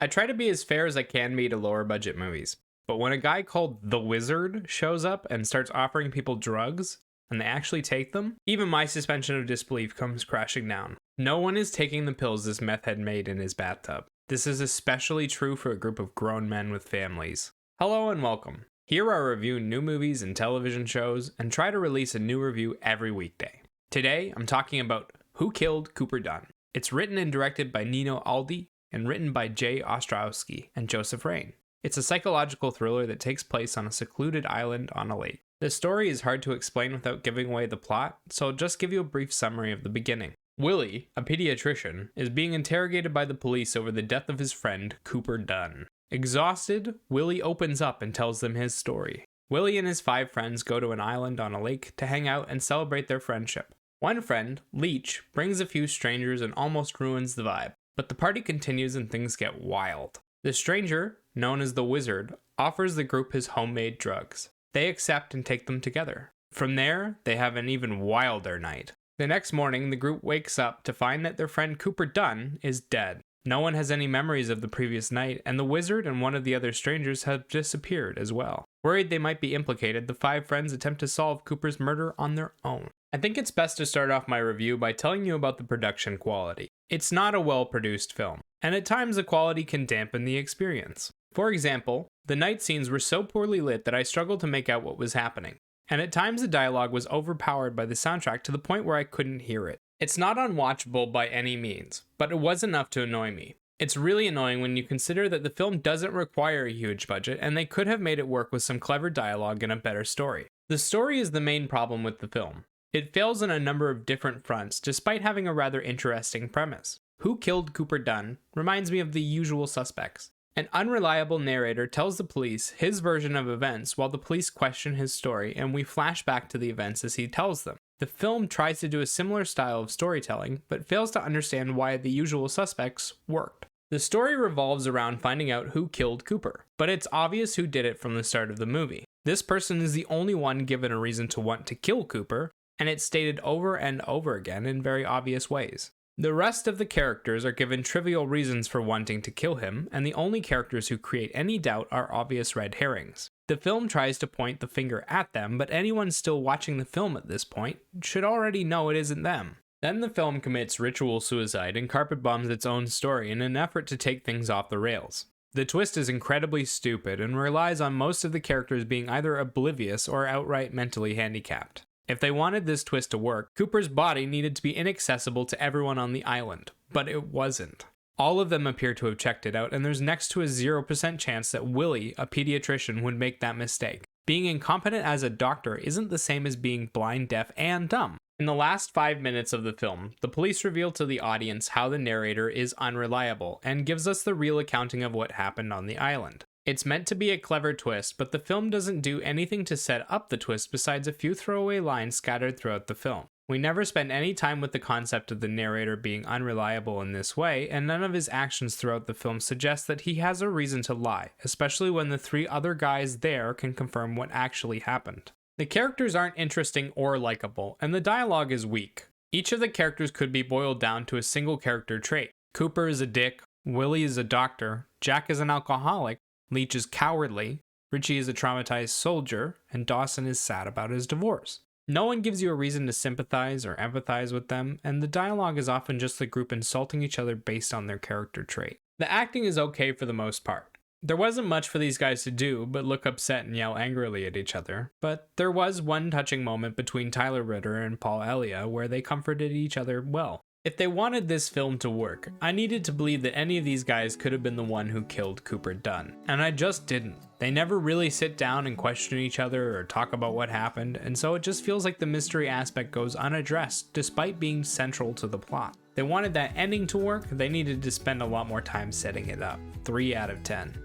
I try to be as fair as I can be to lower budget movies, but when a guy called The Wizard shows up and starts offering people drugs, and they actually take them, even my suspension of disbelief comes crashing down. No one is taking the pills this meth head made in his bathtub. This is especially true for a group of grown men with families. Hello and welcome. Here I review new movies and television shows and try to release a new review every weekday. Today I'm talking about Who Killed Cooper Dunn. It's written and directed by Nino Aldi and written by Jay Ostrowski and Joseph Rain. It's a psychological thriller that takes place on a secluded island on a lake. The story is hard to explain without giving away the plot, so I'll just give you a brief summary of the beginning. Willie, a pediatrician, is being interrogated by the police over the death of his friend, Cooper Dunn. Exhausted, Willie opens up and tells them his story. Willie and his 5 friends go to an island on a lake to hang out and celebrate their friendship. One friend, Leach, brings a few strangers and almost ruins the vibe, but the party continues and things get wild. The stranger, known as the Wizard, offers the group his homemade drugs. They accept and take them together. From there, they have an even wilder night. The next morning, the group wakes up to find that their friend Cooper Dunn is dead. No one has any memories of the previous night, and the Wizard and one of the other strangers have disappeared as well. Worried they might be implicated, the 5 friends attempt to solve Cooper's murder on their own. I think it's best to start off my review by telling you about the production quality. It's not a well-produced film, and at times the quality can dampen the experience. For example, the night scenes were so poorly lit that I struggled to make out what was happening, and at times the dialogue was overpowered by the soundtrack to the point where I couldn't hear it. It's not unwatchable by any means, but it was enough to annoy me. It's really annoying when you consider that the film doesn't require a huge budget and they could have made it work with some clever dialogue and a better story. The story is the main problem with the film. It fails on a number of different fronts despite having a rather interesting premise. Who Killed Cooper Dunn reminds me of The Usual Suspects. An unreliable narrator tells the police his version of events while the police question his story and we flash back to the events as he tells them. The film tries to do a similar style of storytelling, but fails to understand why The Usual Suspects worked. The story revolves around finding out who killed Cooper, but it's obvious who did it from the start of the movie. This person is the only one given a reason to want to kill Cooper, and it's stated over and over again in very obvious ways. The rest of the characters are given trivial reasons for wanting to kill him, and the only characters who create any doubt are obvious red herrings. The film tries to point the finger at them, but anyone still watching the film at this point should already know it isn't them. Then the film commits ritual suicide and carpet bombs its own story in an effort to take things off the rails. The twist is incredibly stupid and relies on most of the characters being either oblivious or outright mentally handicapped. If they wanted this twist to work, Cooper's body needed to be inaccessible to everyone on the island, but it wasn't. All of them appear to have checked it out, and there's next to a 0% chance that Willie, a pediatrician, would make that mistake. Being incompetent as a doctor isn't the same as being blind, deaf, and dumb. In the last 5 minutes of the film, the police reveal to the audience how the narrator is unreliable, and gives us the real accounting of what happened on the island. It's meant to be a clever twist, but the film doesn't do anything to set up the twist besides a few throwaway lines scattered throughout the film. We never spend any time with the concept of the narrator being unreliable in this way, and none of his actions throughout the film suggest that he has a reason to lie, especially when the 3 other guys there can confirm what actually happened. The characters aren't interesting or likable, and the dialogue is weak. Each of the characters could be boiled down to a single character trait. Cooper is a dick, Willie is a doctor, Jack is an alcoholic, Leach is cowardly, Richie is a traumatized soldier, and Dawson is sad about his divorce. No one gives you a reason to sympathize or empathize with them, and the dialogue is often just the group insulting each other based on their character trait. The acting is okay for the most part. There wasn't much for these guys to do but look upset and yell angrily at each other, but there was one touching moment between Tyler Ritter and Paul Elia where they comforted each other well. If they wanted this film to work, I needed to believe that any of these guys could have been the one who killed Cooper Dunn, and I just didn't. They never really sit down and question each other or talk about what happened, and so it just feels like the mystery aspect goes unaddressed despite being central to the plot. They wanted that ending to work, they needed to spend a lot more time setting it up. 3 out of 10.